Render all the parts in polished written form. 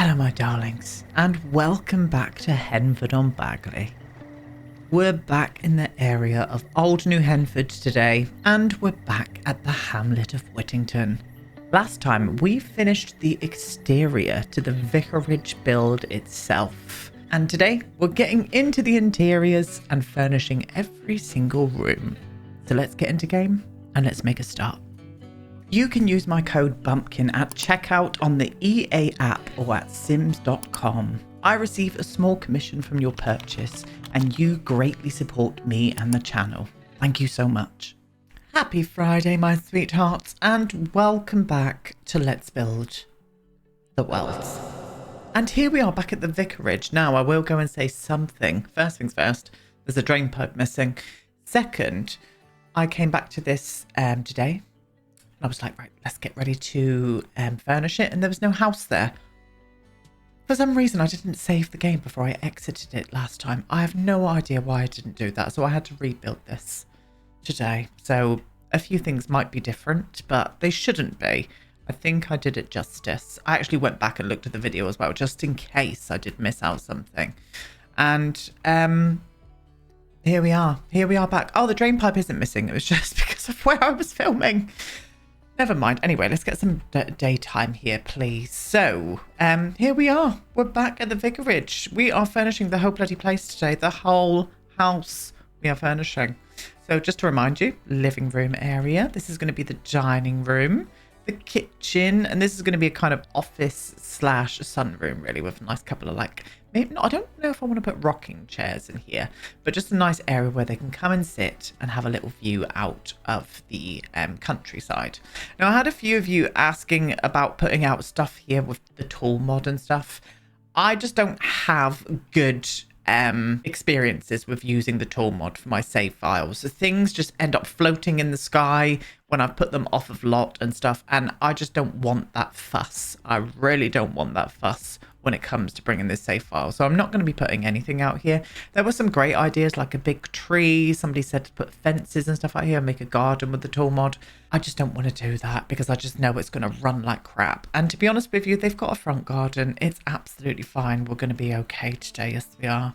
Hello my darlings, and welcome back to Henford on Bagley. We're back in the area of Old New Henford today, and we're back at the Hamlet of Whittington. Last time we finished the exterior to the Vicarage build itself, and today we're getting into the interiors and furnishing every single room. So let's get into game and let's make a start. You can use my code BUMPKIN at checkout on the EA app or at sims.com. I receive a small commission from your purchase and you greatly support me and the channel. Thank you so much. Happy Friday, my sweethearts, and welcome back to Let's Build the Worlds. And here we are back at the Vicarage. Now, I will go and say something. First things first, there's a drain pipe missing. Second, I came back to this today. I was like, right, let's get ready to furnish it. And there was no house there. For some reason, I didn't save the game before I exited it last time. I have no idea why I didn't do that. So I had to rebuild this today. So a few things might be different, but they shouldn't be. I think I did it justice. I actually went back and looked at the video as well, just in case I did miss out something. And here we are. Here we are back. Oh, the drain pipe isn't missing. It was just because of where I was filming. Never mind. Anyway, let's get some daytime here, please. So, here we are. We're back at the Vicarage. We are furnishing the whole bloody place today. The whole house we are furnishing. So, just to remind you, living room area. This is going to be the dining room, the kitchen, and this is going to be a kind of office slash sunroom, really, with a nice couple of maybe not, I don't know if I want to put rocking chairs in here, but just a nice area where they can come and sit and have a little view out of the countryside. Now, I had a few of you asking about putting out stuff here with the tool mod and stuff. I just don't have good experiences with using the tool mod for my save files. So things just end up floating in the sky when I put them off of lot and stuff, and I just don't want that fuss. I really don't want that fuss when it comes to bringing this save file. So I'm not going to be putting anything out here. There were some great ideas like a big tree. Somebody said to put fences and stuff out here and make a garden with the tool mod. I just don't want to do that because I just know it's going to run like crap. And to be honest with you, they've got a front garden. It's absolutely fine. We're going to be okay today. Yes, we are.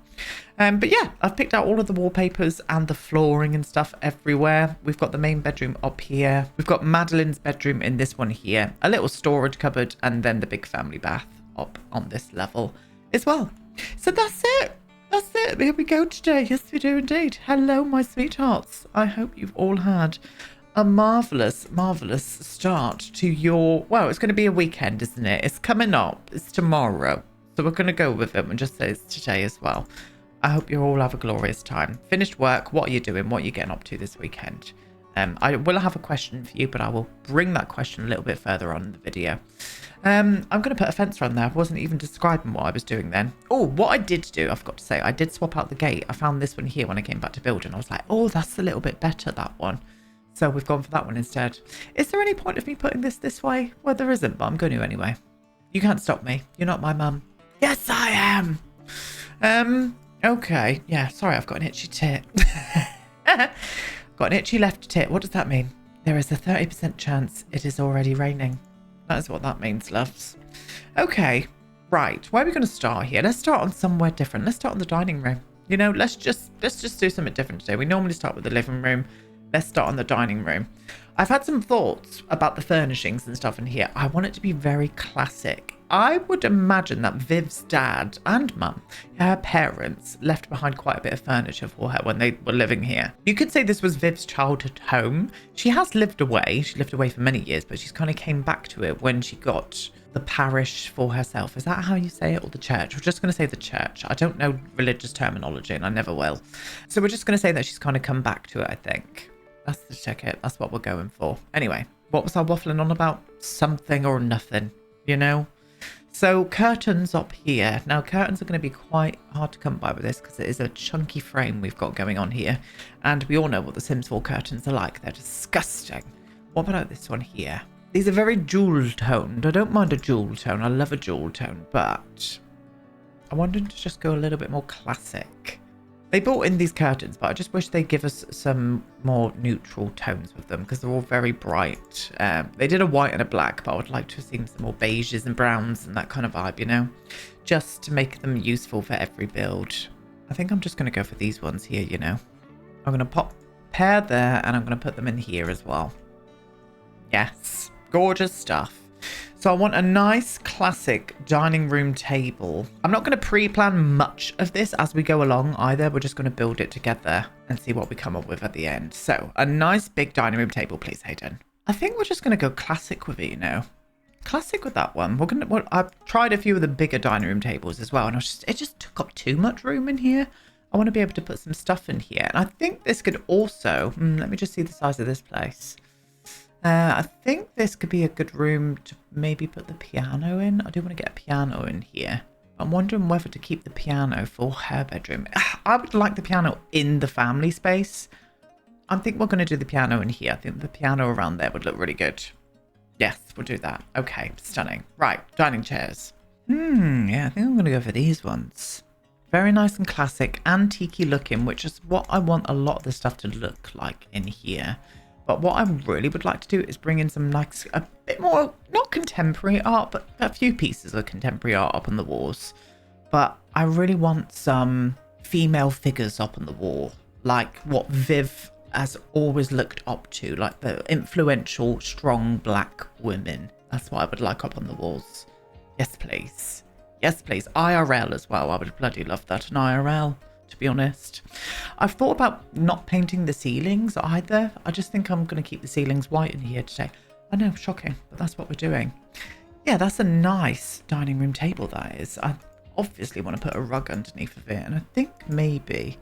But yeah, I've picked out all of the wallpapers and the flooring and stuff everywhere. We've got the main bedroom up here. We've got Madeline's bedroom in this one here. A little storage cupboard and then the big family bath up on this level as well. So that's it. That's it. Here we go today. Yes, we do indeed. Hello, my sweethearts. I hope you've all had a marvelous, marvelous start to your, well, it's going to be a weekend, isn't it? It's coming up. It's tomorrow. So we're going to go with it and just say it's today as well. I hope you all have a glorious time. Finished work. What are you doing? What are you getting up to this weekend? I will have a question for you, but I will bring that question a little bit further on in the video. I'm going to put a fence around there. I wasn't even describing what I was doing then. Oh, what I did do, I forgot to say, I did swap out the gate. I found this one here when I came back to build, and I was like, oh, that's a little bit better, that one. So we've gone for that one instead. Is there any point of me putting this way? Well, there isn't, but I'm going to anyway. You can't stop me. You're not my mum. Yes, I am. Okay. Yeah, sorry, I've got an itchy tit. Got an itchy left tit. What does that mean? There is a 30% chance it is already raining. That is what that means, loves. Okay, right. Where are we going to start here? Let's start on somewhere different. Let's start on the dining room. You know, let's just do something different today. We normally start with the living room. Let's start on the dining room. I've had some thoughts about the furnishings and stuff in here. I want it to be very classic. I would imagine that Viv's dad and mum, her parents, left behind quite a bit of furniture for her when they were living here. You could say this was Viv's childhood home. She has lived away. She lived away for many years, but she's kind of came back to it when she got the parish for herself. Is that how you say it? Or the church? We're just going to say the church. I don't know religious terminology and I never will. So we're just going to say that she's kind of come back to it, I think. That's the ticket. That's what we're going for. Anyway, what was I waffling on about? Something or nothing, you know? So curtains up here. Now curtains are going to be quite hard to come by with this because it is a chunky frame we've got going on here. And we all know what the Sims 4 curtains are like. They're disgusting. What about this one here? These are very jewel toned. I don't mind a jewel tone. I love a jewel tone, but I wanted to just go a little bit more classic. They brought in these curtains, but I just wish they'd give us some more neutral tones with them because they're all very bright. They did a white and a black, but I would like to have seen some more beiges and browns and that kind of vibe, you know, just to make them useful for every build. I think I'm just going to go for these ones here, you know. I'm going to pop pair there and I'm going to put them in here as well. Yes, gorgeous stuff. So I want a nice classic dining room table. I'm not going to pre-plan much of this as we go along either. We're just going to build it together and see what we come up with at the end. So a nice big dining room table, please, Hayden. I think we're just going to go classic with it, you know. Classic with that one. I've tried a few of the bigger dining room tables as well, and it just took up too much room in here. I want to be able to put some stuff in here. And I think this could also... let me just see the size of this place. I think this could be a good room to maybe put the piano in. I do want to get a piano in here. I'm wondering whether to keep the piano for her bedroom. I would like the piano in the family space. I think we're going to do the piano in here. I think the piano around there would look really good. Yes, we'll do that. Okay, stunning. Right, dining chairs. Yeah, I think I'm going to go for these ones. Very nice and classic, antique-y looking, which is what I want a lot of the stuff to look like in here. But what I really would like to do is bring in some, like, a bit more, not contemporary art, but a few pieces of contemporary art up on the walls. But I really want some female figures up on the wall, like what Viv has always looked up to, like the influential, strong black women. That's what I would like up on the walls. Yes, please. Yes, please. IRL as well. I would bloody love that in IRL. To be honest, I've thought about not painting the ceilings either. I just think I'm going to keep the ceilings white in here today. I know, shocking, but that's what we're doing. Yeah, that's a nice dining room table, that is. I obviously want to put a rug underneath of it, and I think maybe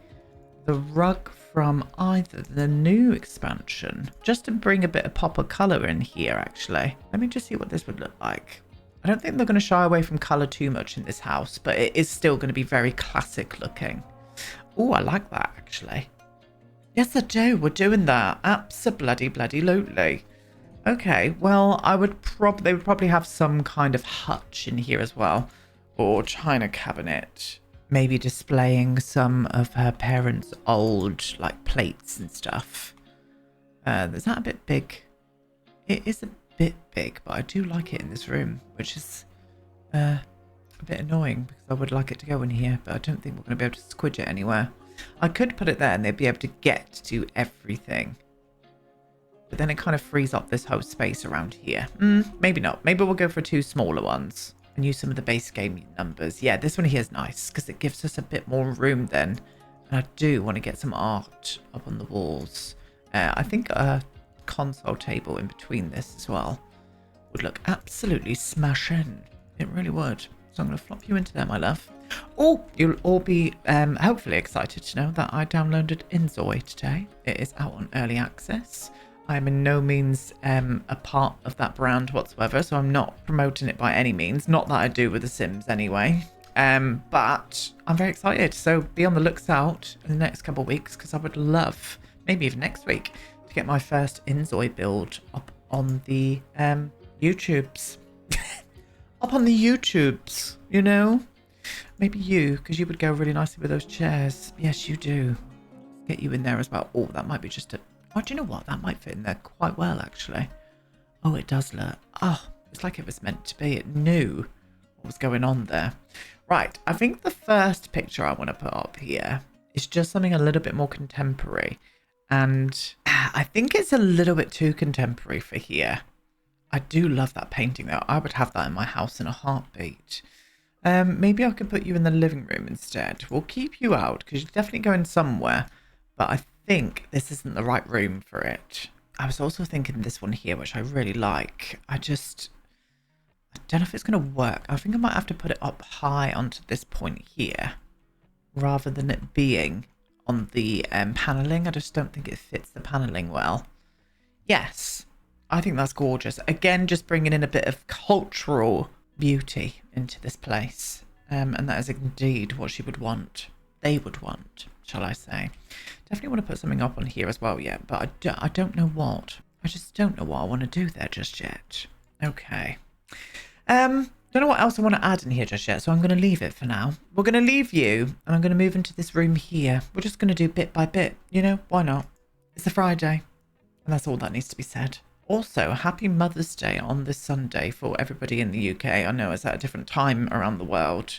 the rug from either the new expansion, just to bring a bit of pop of colour in here, actually. Let me just see what this would look like. I don't think they're going to shy away from colour too much in this house, but it is still going to be very classic looking. Oh, I like that, actually. Yes, I do. We're doing that. Abso-bloody-bloody-lutely. Okay, well, they would probably have some kind of hutch in here as well. Or china cabinet. Maybe displaying some of her parents' old, like, plates and stuff. Is that a bit big? It is a bit big, but I do like it in this room, which is... a bit annoying because I would like it to go in here, but I don't think we're going to be able to squidge it anywhere. I could put it there and they'd be able to get to everything, but then it kind of frees up this whole space around here. Maybe not. Maybe we'll go for 2 smaller ones and use some of the base game numbers. Yeah, this one here is nice because it gives us a bit more room then, and I do want to get some art up on the walls. I think a console table in between this as well would look absolutely smashing. It really would. So I'm going to flop you into there, my love. Oh, you'll all be hopefully excited to know that I downloaded Inzoi today. It is out on early access. I'm in no means a part of that brand whatsoever, so I'm not promoting it by any means. Not that I do with The Sims anyway. But I'm very excited. So be on the looks out in the next couple of weeks because I would love, maybe even next week, to get my first Inzoi build up on the YouTubes. Up on the YouTubes, you know? Maybe you, because you would go really nicely with those chairs. Yes, you do. Get you in there as well. Oh, that might be just a... Oh, do you know what? That might fit in there quite well, actually. Oh, it does look... Oh, it's like it was meant to be. It knew what was going on there. Right, I think the first picture I want to put up here is just something a little bit more contemporary. And I think it's a little bit too contemporary for here. I do love that painting though. I would have that in my house in a heartbeat. Maybe I could put you in the living room instead. We'll keep you out because you're definitely going somewhere. But I think this isn't the right room for it. I was also thinking this one here, which I really like. I don't know if it's going to work. I think I might have to put it up high onto this point here rather than it being on the paneling. I just don't think it fits the paneling well. Yes. I think that's gorgeous. Again, just bringing in a bit of cultural beauty into this place. And that is indeed what she would want. They would want, shall I say. Definitely want to put something up on here as well yet, but I don't know what. I just don't know what I want to do there just yet. Okay. Don't know what else I want to add in here just yet, so I'm going to leave it for now. We're going to leave you, and I'm going to move into this room here. We're just going to do bit by bit, you know? Why not? It's a Friday, and that's all that needs to be said. Also, happy Mother's Day on this Sunday for everybody in the UK. I know it's at a different time around the world,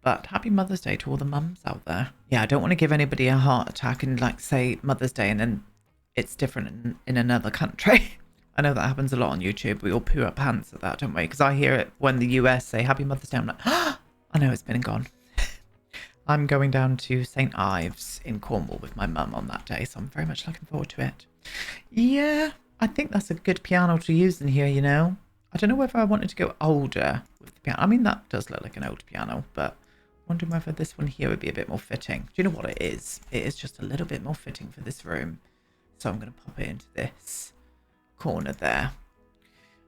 but happy Mother's Day to all the mums out there. Yeah, I don't want to give anybody a heart attack and like say Mother's Day and then it's different in another country. I know that happens a lot on YouTube. We all poo our pants at that, don't we? Because I hear it when the US say Happy Mother's Day. I'm like, I know it's been and gone. I'm going down to St. Ives in Cornwall with my mum on that day, so I'm very much looking forward to it. Yeah, I think that's a good piano to use in here, you know? I don't know whether I wanted to go older with the piano. I mean, that does look like an old piano, but I'm wondering whether this one here would be a bit more fitting. Do you know what it is? It is just a little bit more fitting for this room. So I'm going to pop it into this corner there.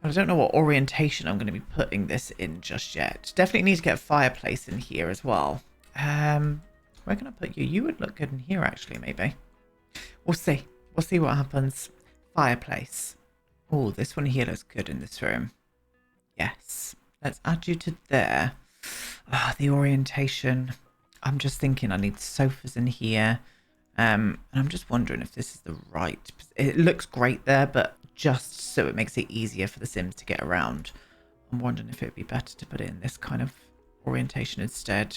And I don't know what orientation I'm going to be putting this in just yet. Definitely need to get a fireplace in here as well. Where can I put you? You would look good in here actually, maybe. We'll see. We'll see what happens. Fireplace. Oh, this one here looks good in this room. Yes. Let's add you to there. Ah, the orientation. I'm just thinking I need sofas in here. And I'm just wondering if this is the right... It looks great there, but just so it makes it easier for the Sims to get around. I'm wondering if it would be better to put it in this kind of orientation instead.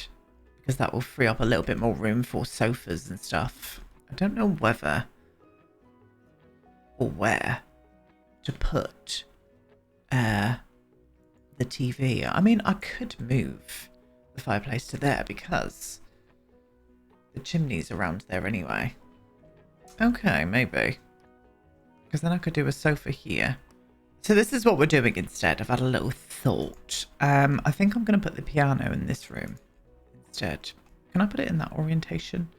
Because that will free up a little bit more room for sofas and stuff. I don't know whether or where to put the TV. I mean, I could move the fireplace to there because the chimney's around there anyway. Okay, maybe. Because then I could do a sofa here. So this is what we're doing instead. I've had a little thought. I think I'm going to put the piano in this room instead. Can I put it in that orientation?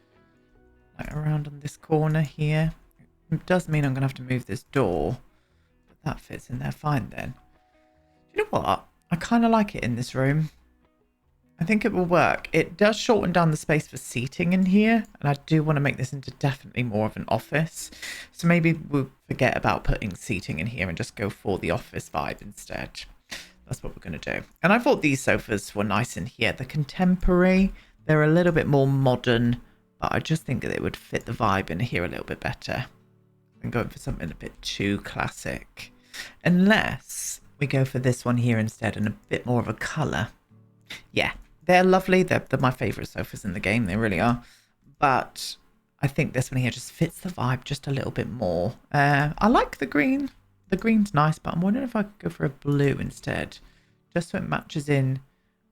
Like around on this corner here. It does mean I'm going to have to move this door. But that fits in there fine then. You know what? I kind of like it in this room. I think it will work. It does shorten down the space for seating in here. And I do want to make this into definitely more of an office. So maybe we'll forget about putting seating in here and just go for the office vibe instead. That's what we're going to do. And I thought these sofas were nice in here. The contemporary, they're a little bit more modern. But I just think that it would fit the vibe in here a little bit better. I'm going for something a bit too classic. Unless we go for this one here instead and a bit more of a colour. Yeah. They're lovely. They're my favourite sofas in the game. They really are. But I think this one here just fits the vibe just a little bit more. I like the green. The green's nice, but I'm wondering if I could go for a blue instead. Just so it matches in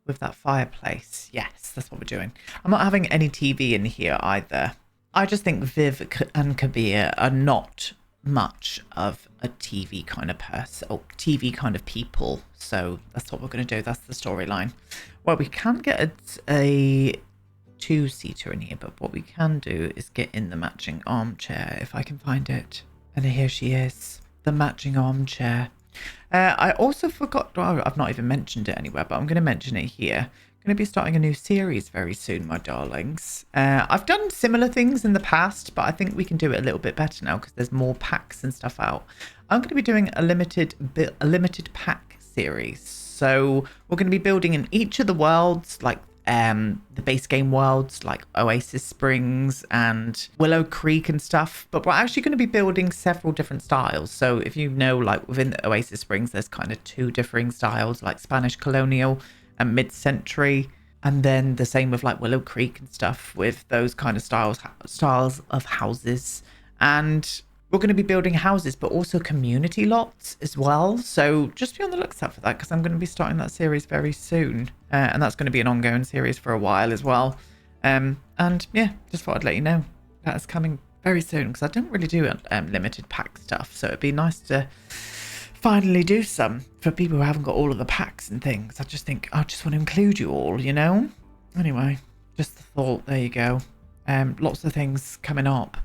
with that fireplace. Yes, that's what we're doing. I'm not having any TV in here either. I just think Viv and Kabir are not much of a TV kind of person or TV kind of people. So that's what we're going to do. That's the storyline. Well, we can't get a two-seater in here, but what we can do is get in the matching armchair if I can find it. And here she is, the matching armchair. I also forgot, well, I've not even mentioned it anywhere, but I'm going to mention it here. I'm going to be starting a new series very soon, my darlings. I've done similar things in the past, but I think we can do it a little bit better now because there's more packs and stuff out. I'm going to be doing a limited pack series. So we're going to be building in each of the worlds, like the base game worlds, like Oasis Springs and Willow Creek and stuff. But we're actually going to be building several different styles. So if you know, like within the Oasis Springs, there's kind of two differing styles, like Spanish colonial and mid-century. And then the same with like Willow Creek and stuff with those kind of styles of houses. And we're going to be building houses, but also community lots as well. So just be on the lookout for that because I'm going to be starting that series very soon. And that's going to be an ongoing series for a while as well. And yeah, just thought I'd let you know that is coming very soon because I don't really do limited pack stuff. So it'd be nice to finally do some for people who haven't got all of the packs and things. I just think I just want to include you all, you know? Anyway, just the thought. There you go. Lots of things coming up.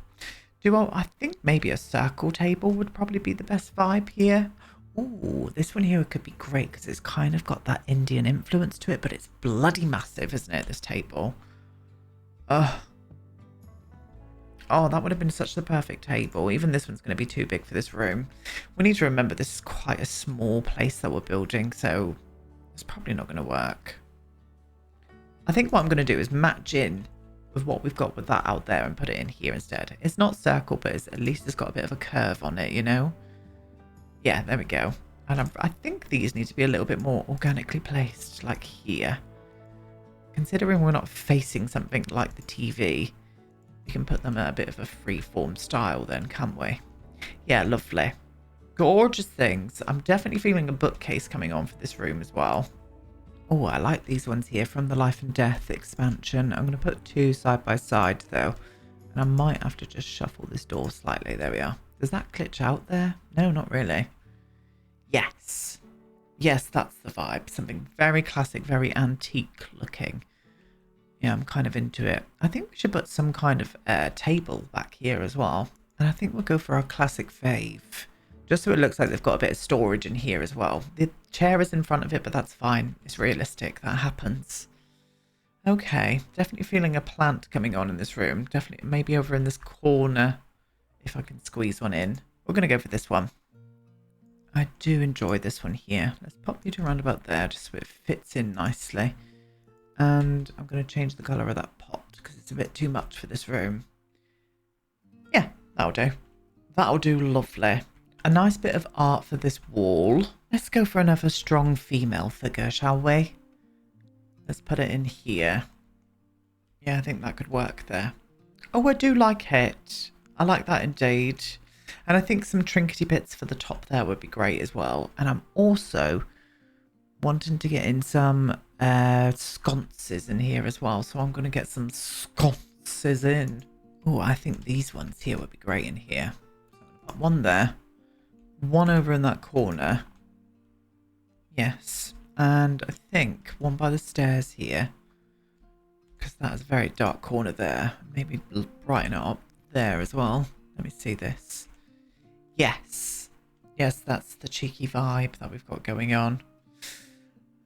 I think maybe a circle table would probably be the best vibe here. Ooh, this one here could be great because it's kind of got that Indian influence to it, but it's bloody massive, isn't it, this table? Oh, that would have been such the perfect table. Even this one's going to be too big for this room. We need to remember this is quite a small place that we're building, so It's probably not going to work. I think what I'm going to do is match in with what we've got with that out there and put it in here instead. It's not circle, but at least it's got a bit of a curve on it, you know? Yeah, there we go. And I think these need to be a little bit more organically placed, like here. Considering we're not facing something like the TV, we can put them at a bit of a free-form style then, can't we? Yeah, lovely. Gorgeous things. I'm definitely feeling a bookcase coming on for this room as well. Oh, I like these ones here from the Life and Death expansion. I'm going to put 2 side by side though. And I might have to just shuffle this door slightly. There we are. Does that glitch out there? No, not really. Yes. Yes, that's the vibe. Something very classic, very antique looking. Yeah, I'm kind of into it. I think we should put some kind of table back here as well. And I think we'll go for our classic fave. Just so it looks like they've got a bit of storage in here as well. The chair is in front of it, but that's fine. It's realistic. That happens. Okay. Definitely feeling a plant coming on in this room. Definitely maybe over in this corner. If I can squeeze one in. We're going to go for this one. I do enjoy this one here. Let's pop you to around about there just so it fits in nicely. And I'm going to change the colour of that pot because it's a bit too much for this room. Yeah, that'll do. That'll do lovely. A nice bit of art for this wall. Let's go for another strong female figure, shall we? Let's put it in here. Yeah, I think that could work there. Oh, I do like it. I like that indeed. And I think some trinkety bits for the top there would be great as well. And I'm also wanting to get in some sconces in here as well. So I'm going to get some sconces in. Oh, I think these ones here would be great in here. So I'm going to put one there. One over in that corner. Yes. And I think one by the stairs here. Because that is a very dark corner there. Maybe brighten it up there as well. Let me see this. Yes. Yes, that's the cheeky vibe that we've got going on.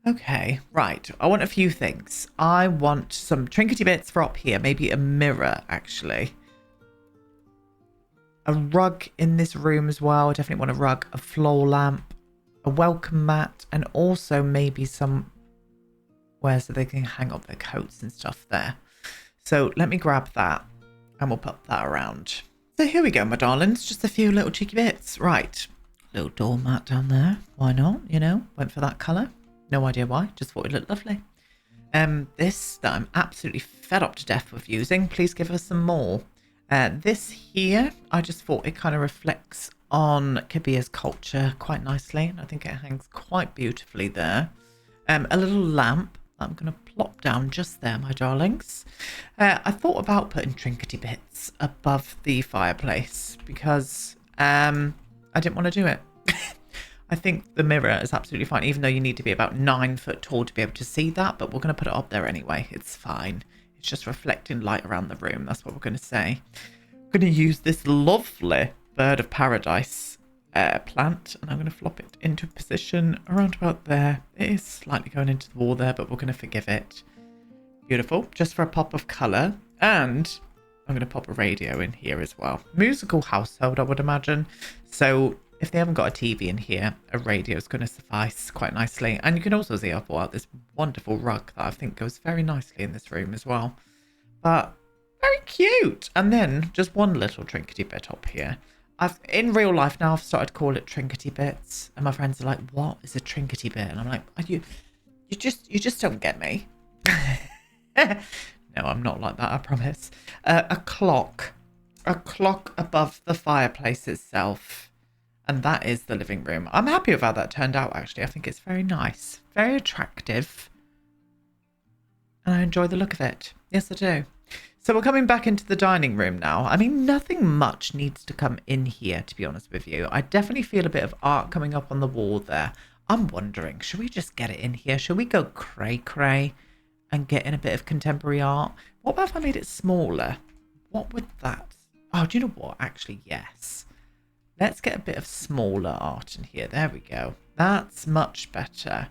Okay, right. I want a few things. I want some trinkety bits for up here. Maybe a mirror, actually. A rug in this room as well. I definitely want a rug, a floor lamp, a welcome mat, and also maybe some where so they can hang up their coats and stuff there. So let me grab that and we'll pop that around. So here we go, my darlings. Just a few little cheeky bits. Right. Little doormat down there. Why not? You know, went for that colour. No idea why. Just thought it looked lovely. This that I'm absolutely fed up to death with using. Please give us some more. This here, I just thought it kind of reflects on Kabia's culture quite nicely. And I think it hangs quite beautifully there. A little lamp that I'm going to plop down just there, my darlings. I thought about putting trinkety bits above the fireplace because I didn't want to do it. I think the mirror is absolutely fine, even though you need to be about 9 foot tall to be able to see that. But we're going to put it up there anyway. It's fine. It's just reflecting light around the room. That's what we're going to say. I'm going to use this lovely bird of paradise plant. And I'm going to flop it into position around about there. It is slightly going into the wall there, but we're going to forgive it. Beautiful. Just for a pop of colour. And I'm going to pop a radio in here as well. Musical household, I would imagine. So if they haven't got a TV in here, a radio is going to suffice quite nicely. And you can also see I've brought out this wonderful rug that I think goes very nicely in this room as well. But very cute. And then just one little trinkety bit up here. In real life now, I've started to call it trinkety bits. And my friends are like, what is a trinkety bit? And I'm like, you just don't get me. No, I'm not like that, I promise. A clock above the fireplace itself. And that is the living room. I'm happy with how that turned out, actually. I think it's very nice. Very attractive. And I enjoy the look of it. Yes, I do. So we're coming back into the dining room now. I mean, nothing much needs to come in here, to be honest with you. I definitely feel a bit of art coming up on the wall there. I'm wondering, should we just get it in here? Should we go cray-cray and get in a bit of contemporary art? What about if I made it smaller? What would that... Oh, do you know what? Actually, yes. Let's get a bit of smaller art in here. There we go. That's much better.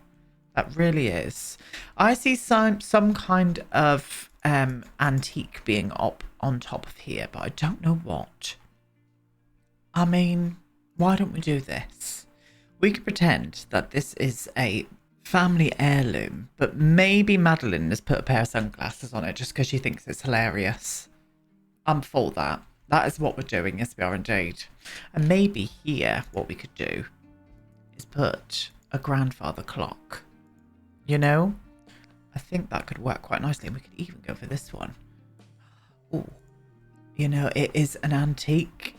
That really is. I see some kind of antique being up on top of here, but I don't know what. I mean, why don't we do this? We could pretend that this is a family heirloom, but maybe Madeline has put a pair of sunglasses on it just because she thinks it's hilarious. I'm for that. That is what we're doing, yes we are indeed. And maybe here what we could do is put a grandfather clock. You know? I think that could work quite nicely. And we could even go for this one. Oh, you know, it is an antique.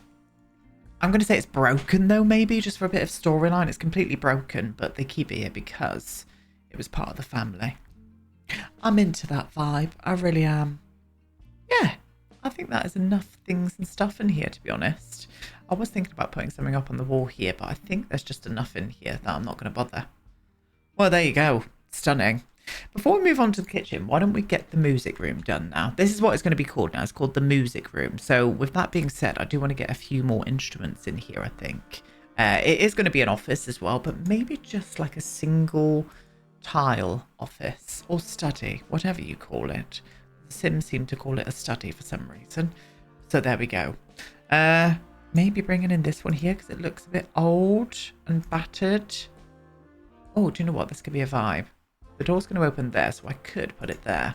I'm going to say it's broken though, maybe, just for a bit of storyline. It's completely broken, but they keep it here because it was part of the family. I'm into that vibe. I really am. Yeah, I think that is enough things and stuff in here, to be honest. I was thinking about putting something up on the wall here, but I think there's just enough in here that I'm not going to bother. Well, there you go. Stunning. Before we move on to the kitchen, why don't we get the music room done now? This is what it's going to be called now. It's called the music room. So with that being said, I do want to get a few more instruments in here, I think. It is going to be an office as well, but maybe just like a single tile office or study, whatever you call it. The Sims seem to call it a study for some reason. So there we go. Maybe bringing in this one here because it looks a bit old and battered. Oh, do you know what? This could be a vibe. The door's going to open there, so I could put it there.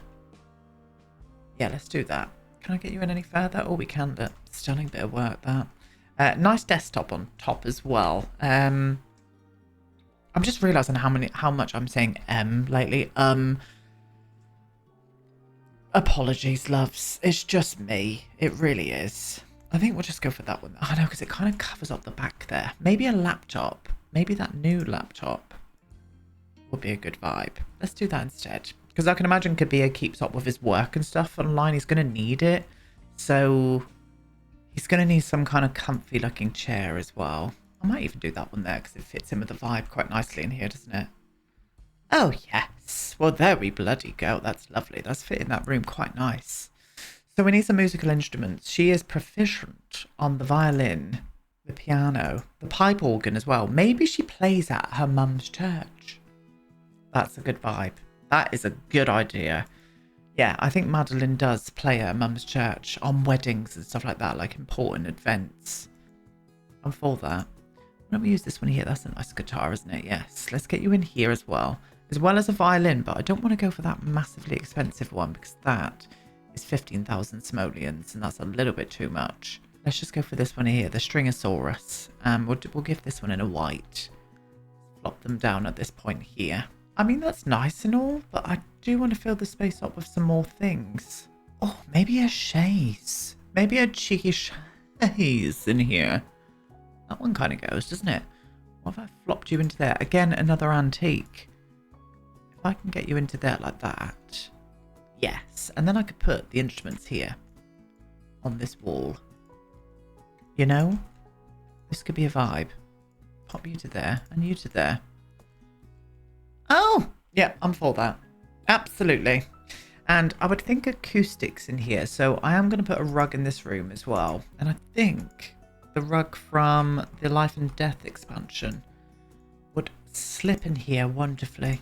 Yeah, let's do that. Can I get you in any further? Oh, we can. But stunning bit of work, that. Nice desktop on top as well. I'm just realising how much I'm saying lately. Apologies, loves. It's just me. It really is. I think we'll just go for that one. I know, because it kind of covers up the back there. Maybe a laptop. Maybe that new laptop would be a good vibe. Let's do that instead. Because I can imagine Kabir keeps up with his work and stuff online. He's going to need it. So he's going to need some kind of comfy looking chair as well. I might even do that one there because it fits in with the vibe quite nicely in here, doesn't it? Oh, yes. Well, there we bloody go. That's lovely. That's fitting that room quite nice. So we need some musical instruments. She is proficient on the violin, the piano, the pipe organ as well. Maybe she plays at her mum's church. That's a good vibe. That is a good idea. Yeah, I think Madeline does play at her mum's church on weddings and stuff like that, like important events. I'm for that. Why don't we use this one here? That's a nice guitar, isn't it? Yes. Let's get you in here as well as a violin, but I don't want to go for that massively expensive one because that is 15,000 simoleons and that's a little bit too much. Let's just go for this one here, the Stringosaurus. We'll give this one in a white. Flop them down at this point here. I mean, that's nice and all, but I do want to fill the space up with some more things. Oh, maybe a chaise. Maybe a cheeky chaise in here. That one kind of goes, doesn't it? What if I flopped you into there? Again, another antique. If I can get you into there like that. Yes. And then I could put the instruments here on this wall. You know? This could be a vibe. Pop you to there and you to there. Oh, yeah, I'm for that. Absolutely. And I would think acoustics in here. So I am going to put a rug in this room as well. And I think the rug from the Life and Death expansion would slip in here wonderfully.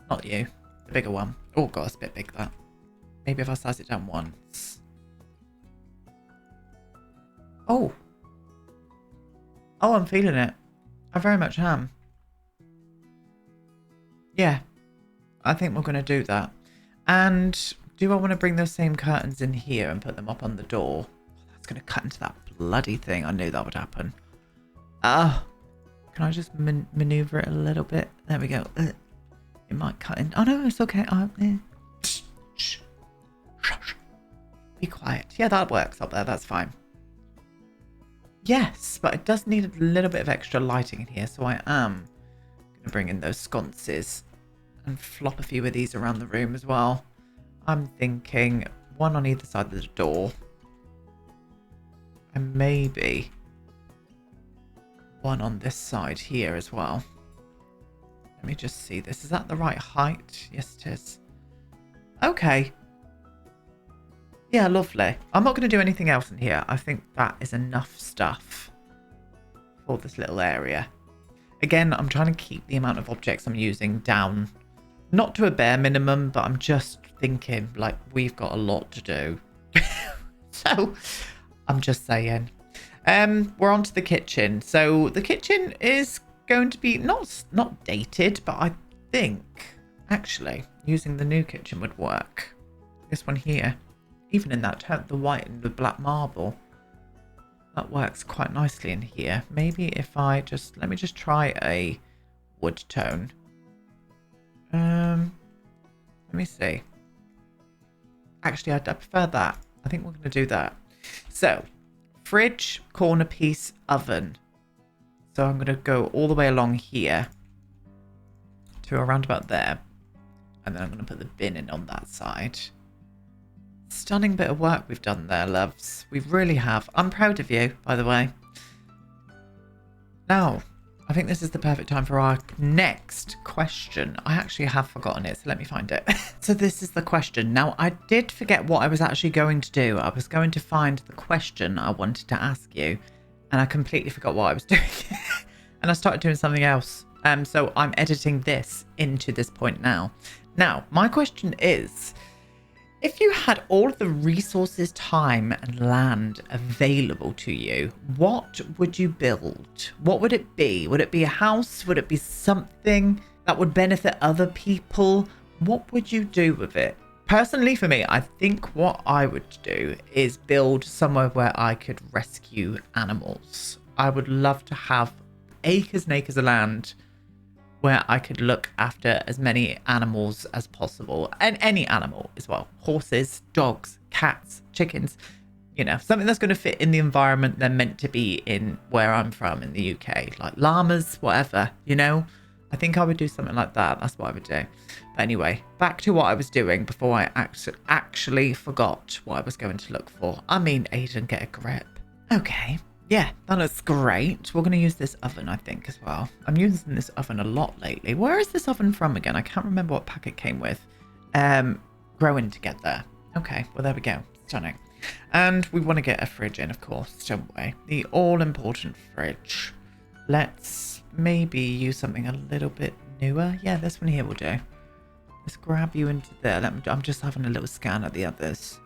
Not you. The bigger one. Oh, God, it's a bit big, that. Maybe if I size it down once. Oh. Oh, I'm feeling it. I very much am. Yeah, I think we're going to do that. And do I want to bring those same curtains in here and put them up on the door? Oh, that's going to cut into that bloody thing. I knew that would happen. Can I just maneuver it a little bit? There we go. It might cut in. Oh, no, it's okay. Shh. Be quiet. Yeah, that works up there. That's fine. Yes, but it does need a little bit of extra lighting in here. So I am going to bring in those sconces and flop a few of these around the room as well. I'm thinking one on either side of the door. And maybe one on this side here as well. Let me just see this. Is that the right height? Yes, it is. Okay. Yeah, lovely. I'm not going to do anything else in here. I think that is enough stuff for this little area. Again, I'm trying to keep the amount of objects I'm using down. Not to a bare minimum, but I'm just thinking, like, we've got a lot to do. So, I'm just saying. We're on to the kitchen. So, the kitchen is going to be not dated, but I think, actually, using the new kitchen would work. This one here. Even in that tone, the white and the black marble. That works quite nicely in here. Maybe if I just... Let me just try a wood tone. Let me see. Actually, I prefer that. I think we're going to do that. So, fridge, corner piece, oven. So I'm going to go all the way along here to around about there. And then I'm going to put the bin in on that side. Stunning bit of work we've done there, loves. We really have. I'm proud of you, by the way. Now, I think this is the perfect time for our next question. I actually have forgotten it, so let me find it. So this is the question. Now, I did forget what I was actually going to do. I was going to find the question I wanted to ask you, and I completely forgot what I was doing. And I started doing something else. So I'm editing this into this point now. Now, my question is, if you had all of the resources, time and land available to you, what would you build? What would it be? Would it be a house? Would it be something that would benefit other people? What would you do with it? Personally, for me, I think what I would do is build somewhere where I could rescue animals. I would love to have acres and acres of land where I could look after as many animals as possible, and any animal as well. Horses, dogs, cats, chickens, you know, something that's going to fit in the environment they're meant to be in where I'm from in the UK, like llamas, whatever, you know. I think I would do something like that. That's what I would do. But anyway, back to what I was doing before I actually forgot what I was going to look for. I mean, Aiden, get a grip. Okay. Yeah, that looks great. We're going to use this oven, I think, as well. I'm using this oven a lot lately. Where is this oven from again? I can't remember what pack it came with. Growing together. Okay, well, there we go. Stunning. And we want to get a fridge in, of course, don't we? The all-important fridge. Let's maybe use something a little bit newer. Yeah, this one here will do. Let's grab you into there. I'm just having a little scan at the others.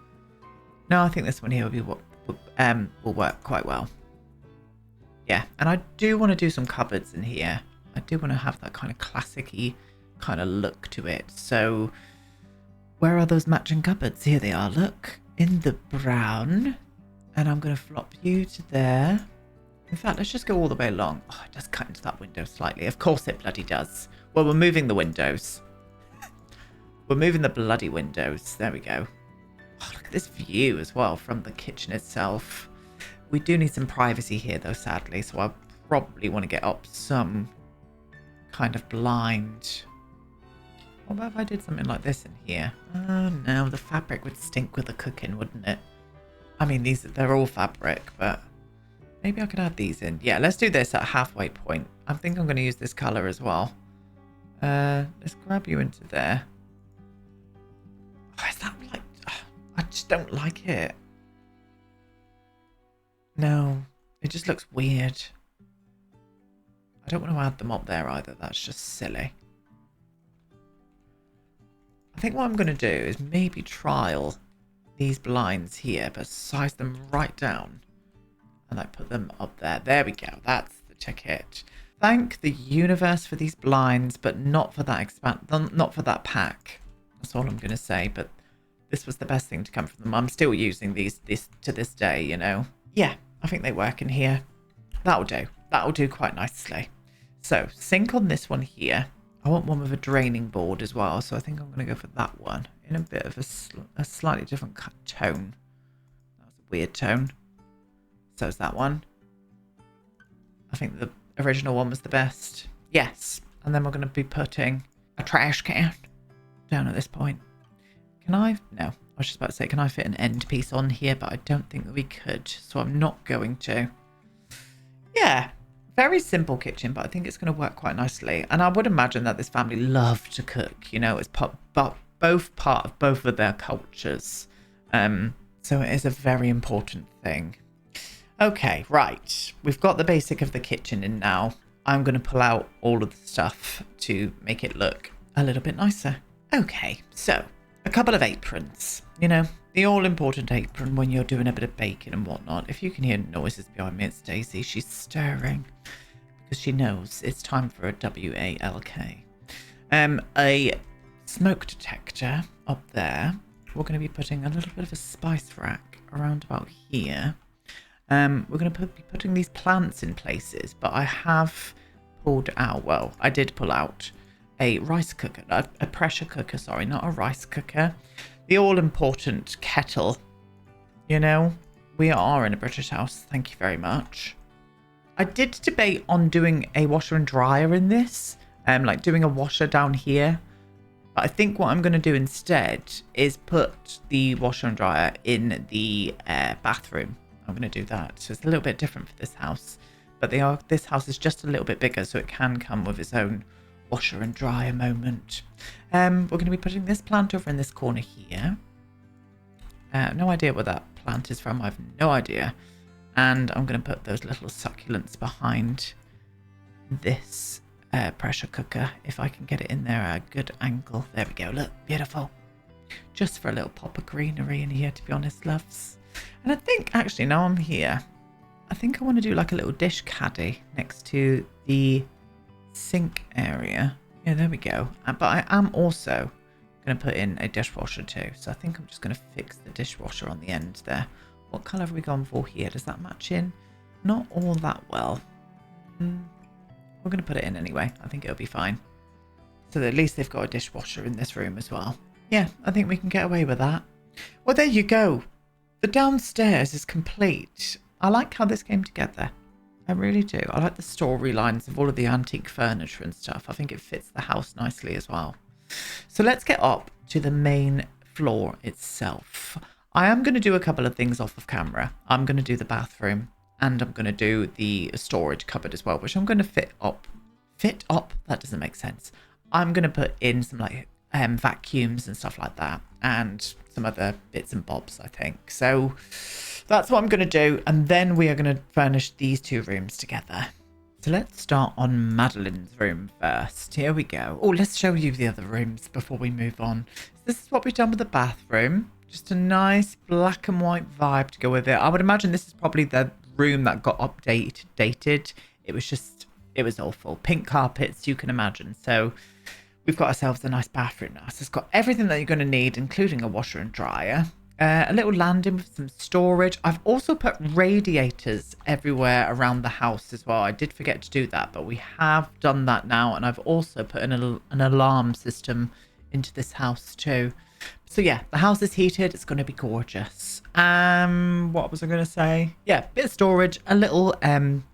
No, I think this one here will be what will work quite well. Yeah, and I do want to do some cupboards in here. I do want to have that kind of classic-y kind of look to it. So, where are those matching cupboards? Here they are, look. In the brown. And I'm going to flop you to there. In fact, let's just go all the way along. Oh, it does cut into that window slightly. Of course it bloody does. Well, we're moving the windows. We're moving the bloody windows. There we go. Oh, look at this view as well from the kitchen itself. We do need some privacy here, though, sadly, so I probably want to get up some kind of blind. What about if I did something like this in here? Oh, no, the fabric would stink with the cooking, wouldn't it? I mean, they're all fabric, but maybe I could add these in. Yeah, let's do this at halfway point. I think I'm going to use this colour as well. Let's grab you into there. Oh, is that like... I just don't like it. No, it just looks weird. I don't want to add them up there either. That's just silly. I think what I'm going to do is maybe trial these blinds here, but size them right down. And I put them up there. There we go. That's the ticket. Thank the universe for these blinds, but not for that not for that pack. That's all I'm going to say. But this was the best thing to come from them. I'm still using these to this day, you know. Yeah, I think they work in here. That'll do. That'll do quite nicely. So, sink on this one here. I want one with a draining board as well, so I think I'm going to go for that one in a bit of a slightly different tone. That was a weird tone. So is that one. I think the original one was the best. Yes. And then we're going to be putting a trash can down at this point. Can I? No. I was just about to say, can I fit an end piece on here? But I don't think that we could. So I'm not going to. Yeah. Very simple kitchen, but I think it's going to work quite nicely. And I would imagine that this family love to cook. You know, it's both part of both of their cultures. So it is a very important thing. Okay, right. We've got the basic of the kitchen in now. I'm going to pull out all of the stuff to make it look a little bit nicer. Okay, so a couple of aprons. You know, the all-important apron when you're doing a bit of baking and whatnot. If you can hear noises behind me, it's Daisy. She's stirring because she knows it's time for a WALK. A smoke detector up there. We're going to be putting a little bit of a spice rack around about here. We're going to be putting these plants in places, but I have pulled out, well, I did pull out a rice cooker, a pressure cooker, sorry, not a rice cooker. The all-important kettle. You know, we are in a British house, thank you very much. I did debate on doing a washer and dryer in this, like doing a washer down here. But I think what I'm going to do instead is put the washer and dryer in the bathroom. I'm going to do that. So it's a little bit different for this house. But this house is just a little bit bigger, so it can come with its own washer and dryer moment. We're going to be putting this plant over in this corner here. No idea where that plant is from. I have no idea. And I'm going to put those little succulents behind this pressure cooker, if I can get it in there at a good angle. There we go. Look, beautiful. Just for a little pop of greenery in here, to be honest, loves. And I think, actually, now I'm here, I think I want to do like a little dish caddy next to the sink area. Yeah, there we go. But I am also going to put in a dishwasher too. So I think I'm just going to fix the dishwasher on the end there. What colour have we gone for here? Does that match in? Not all that well. We're going to put it in anyway. I think it'll be fine. So that at least they've got a dishwasher in this room as well. Yeah, I think we can get away with that. Well, there you go. The downstairs is complete. I like how this came together. I really do. I like the storylines of all of the antique furniture and stuff. I think it fits the house nicely as well. So let's get up to the main floor itself. I am going to do a couple of things off of camera. I'm going to do the bathroom and I'm going to do the storage cupboard as well, which I'm going to fit up. Fit up? That doesn't make sense. I'm going to put in some like vacuums and stuff like that and some other bits and bobs, I think. So that's what I'm going to do. And then we are going to furnish these two rooms together. So let's start on Madeline's room first. Here we go. Oh, let's show you the other rooms before we move on. So this is what we've done with the bathroom. Just a nice black and white vibe to go with it. I would imagine this is probably the room that got dated. It was awful. Pink carpets, you can imagine. So we've got ourselves a nice bathroom now. So it's got everything that you're going to need, including a washer and dryer. A little landing with some storage. I've also put radiators everywhere around the house as well. I did forget to do that, but we have done that now. And I've also put an alarm system into this house too. So yeah, the house is heated. It's going to be gorgeous. What was I going to say? Yeah, bit of storage, a little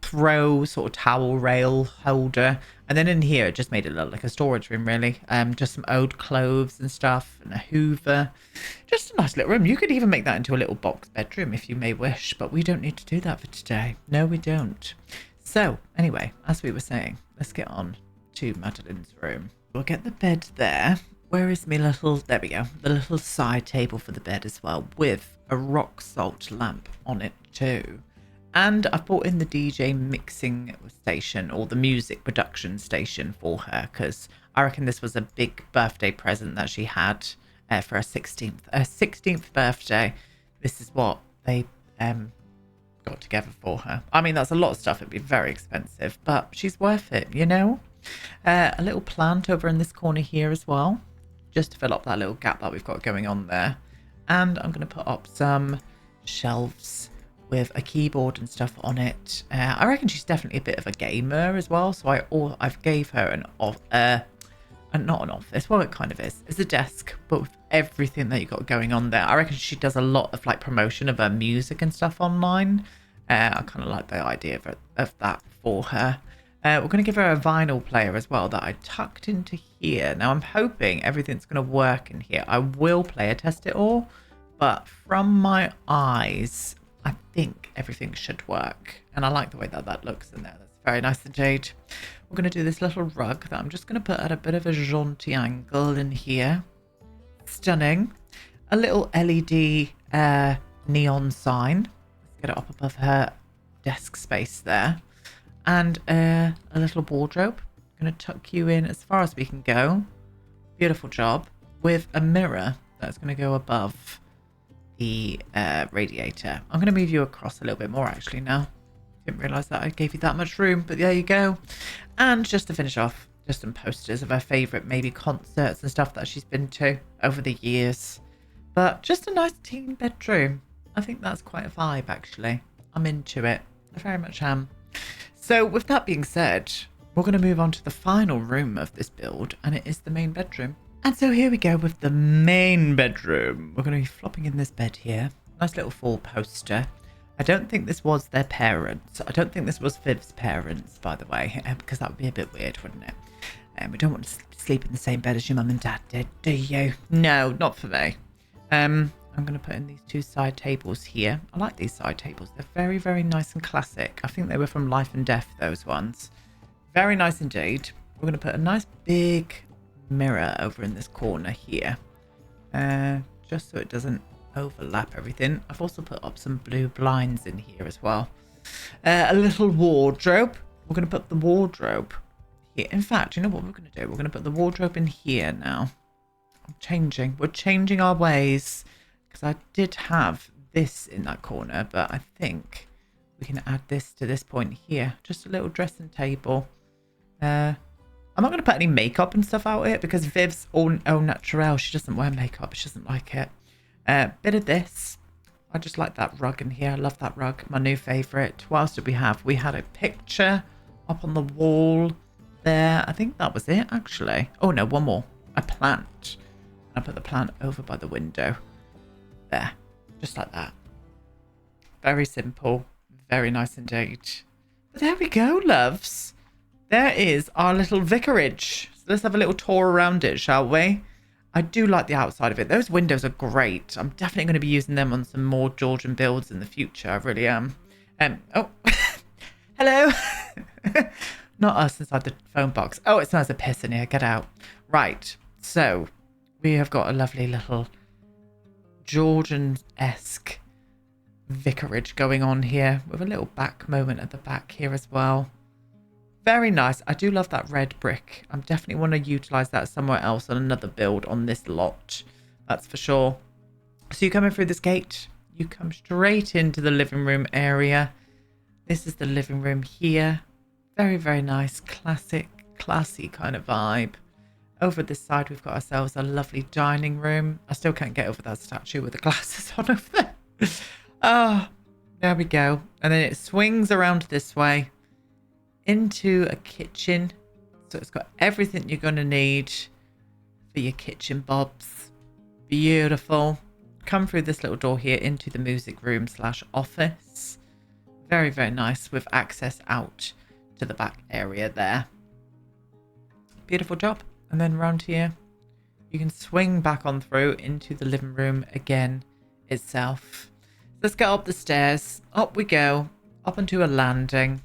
throw sort of towel rail holder. And then in here, it just made it look like a storage room, really. Just some old clothes and stuff and a hoover. Just a nice little room. You could even make that into a little box bedroom if you may wish, but we don't need to do that for today. No, we don't. So anyway, as we were saying, let's get on to Madeline's room. We'll get the bed there. Where is my little, there we go, the little side table for the bed as well, with a rock salt lamp on it too. And I've brought in the DJ mixing station, or the music production station for her, because I reckon this was a big birthday present that she had for her 16th birthday. This is what they got together for her. I mean, that's a lot of stuff. It'd be very expensive, but she's worth it, you know? A little plant over in this corner here as well, just to fill up that little gap that we've got going on there. And I'm going to put up some shelves with a keyboard and stuff on it. I reckon she's definitely a bit of a gamer as well, so I've gave her not an office, well, it kind of is. It's a desk, but with everything that you got going on there. I reckon she does a lot of like promotion of her music and stuff online. I kind of like the idea of that for her. We're going to give her a vinyl player as well that I tucked into here. Now I'm hoping everything's going to work in here. I will player test it all, but from my eyes, I think everything should work. And I like the way that looks in there. That's very nice indeed. We're going to do this little rug that I'm just going to put at a bit of a jaunty angle in here. Stunning. A little LED neon sign. Let's get it up above her desk space there. And a little wardrobe. I'm going to tuck you in as far as we can go. Beautiful job. With a mirror that's going to go above the radiator. I'm going to move you across a little bit more actually now. Didn't realise that I gave you that much room, but there you go. And just to finish off, Just some posters of her favourite maybe concerts and stuff that she's been to over the years. But just a nice teen bedroom. I think that's quite a vibe, actually. I'm into it. I very much am. So with that being said, we're going to move on to the final room of this build, and it is the main bedroom. And so here we go with the main bedroom. We're going to be flopping in this bed here. Nice little full poster. I don't think this was their parents. I don't think this was Viv's parents, by the way, because that would be a bit weird, wouldn't it? We don't want to sleep in the same bed as your mum and dad did, do you? No, not for me. I'm going to put in these 2 side tables here. I like these side tables. They're very, very nice and classic. I think they were from Life and Death, those ones. Very nice indeed. We're going to put a nice big mirror over in this corner here. Just so it doesn't overlap everything. I've also put up some blue blinds in here as well. A little wardrobe. We're going to put the wardrobe here. In fact, you know what we're going to do? We're going to put the wardrobe in here now. We're changing our ways, because I did have this in that corner, but I think we can add this to this point here. Just a little dressing table. I'm not going to put any makeup and stuff out here because Viv's au naturel. She doesn't wear makeup. She doesn't like it. Bit of this. I just like that rug in here. I love that rug. My new favourite. What else did we have? We had a picture up on the wall there. I think that was it, actually. Oh, no, one more. A plant. I put the plant over by the window. There. Just like that. Very simple. Very nice indeed. But there we go, loves. There is our little vicarage. So let's have a little tour around it, shall we? I do like the outside of it. Those windows are great. I'm definitely going to be using them on some more Georgian builds in the future. I really am. Oh, hello. Not us inside the phone box. Oh, it smells of piss in here. Get out. Right. So we have got a lovely little Georgian-esque vicarage going on here with a little back moment at the back here as well. Very nice. I do love that red brick. I definitely want to utilise that somewhere else on another build on this lot. That's for sure. So you come in through this gate. You come straight into the living room area. This is the living room here. Very, very nice. Classic, classy kind of vibe. Over this side, we've got ourselves a lovely dining room. I still can't get over that statue with the glasses on over there. Oh, there we go. And then it swings around this way into a kitchen. So it's got everything you're going to need for your kitchen bobs. Beautiful. Come through this little door here into the music room / office. Very, very nice with access out to the back area there. Beautiful job. And then around here, you can swing back on through into the living room again itself. Let's get up the stairs. Up we go. Up onto a landing.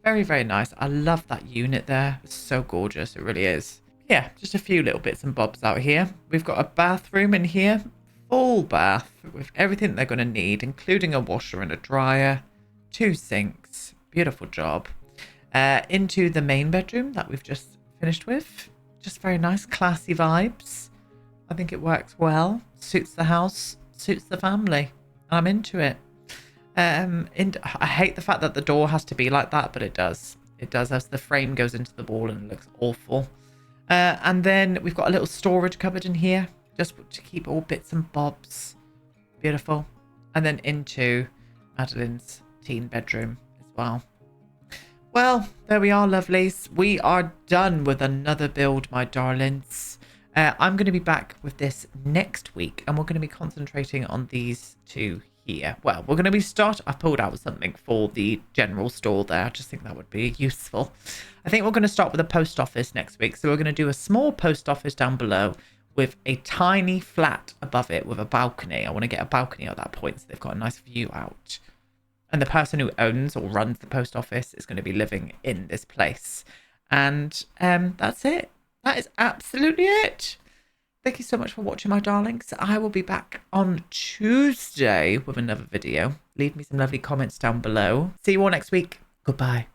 Very, very nice. I love that unit there. It's so gorgeous. It really is. Yeah, just a few little bits and bobs out here. We've got a bathroom in here. Full bath with everything they're going to need, including a washer and a dryer. 2 sinks. Beautiful job. Into the main bedroom that we've just finished with. Just very nice, classy vibes. I think it works well. Suits the house. Suits the family. I'm into it. I hate the fact that the door has to be like that, but it does. It does as the frame goes into the wall and it looks awful. And then we've got a little storage cupboard in here, just to keep all bits and bobs. Beautiful. And then into Madeline's teen bedroom as well. Well, there we are, lovelies. We are done with another build, my darlings. I'm going to be back with this next week, and we're going to be concentrating on these 2 here. Well, we're going to be I've pulled out something for the general store there. I just think that would be useful. I think we're going to start with a post office next week. So we're going to do a small post office down below with a tiny flat above it with a balcony. I want to get a balcony at that point so they've got a nice view out. And the person who owns or runs the post office is going to be living in this place. And that's it. That is absolutely it. Thank you so much for watching, my darlings. I will be back on Tuesday with another video. Leave me some lovely comments down below. See you all next week. Goodbye.